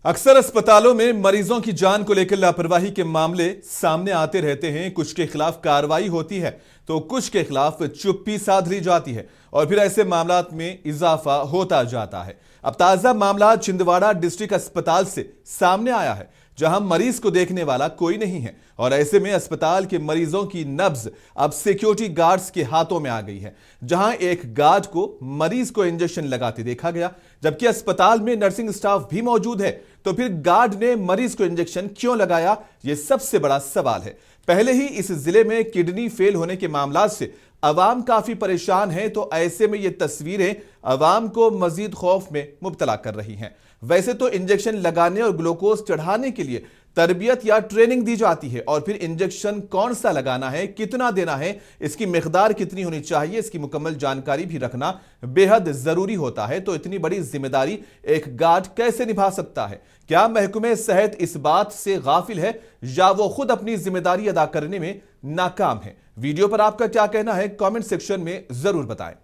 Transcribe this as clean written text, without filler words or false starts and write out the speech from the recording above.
अक्सर अस्पतालों में मरीजों की जान को लेकर लापरवाही के मामले सामने आते रहते हैं। कुछ के खिलाफ कार्रवाई होती है तो कुछ के खिलाफ चुप्पी साध ली जाती है और फिर ऐसे मामलात में इजाफा होता जाता है। अब ताजा मामला छिंदवाड़ा डिस्ट्रिक्ट अस्पताल से सामने आया है, जहां मरीज को देखने वाला कोई नहीं है और ऐसे में अस्पताल के मरीजों की नब्ज अब सिक्योरिटी गार्ड्स के हाथों में आ गई है। जहां एक गार्ड को मरीज को इंजेक्शन लगाते देखा गया, जबकि अस्पताल में नर्सिंग स्टाफ भी मौजूद है, तो फिर गार्ड ने मरीज को इंजेक्शन क्यों लगाया, यह सबसे बड़ा सवाल है। पहले ही इस जिले में किडनी फेल होने के मामला से अवाम काफी परेशान है, तो ऐसे में ये तस्वीरें अवाम को मजीद खौफ में मुब्तला कर रही हैं। वैसे तो इंजेक्शन लगाने और ग्लूकोज चढ़ाने के लिए तरबियत या ट्रेनिंग दी जाती है और फिर इंजेक्शन कौन सा लगाना है, कितना देना है, इसकी मिकदार कितनी होनी चाहिए, इसकी मुकम्मल जानकारी भी रखना बेहद जरूरी होता है। तो इतनी बड़ी जिम्मेदारी एक गार्ड कैसे निभा सकता है? क्या महकमे सेहत इस बात से गाफिल है या वो खुद अपनी जिम्मेदारी अदा करने में नाकाम है? वीडियो पर आपका क्या कहना है, कमेंट सेक्शन में जरूर बताएं।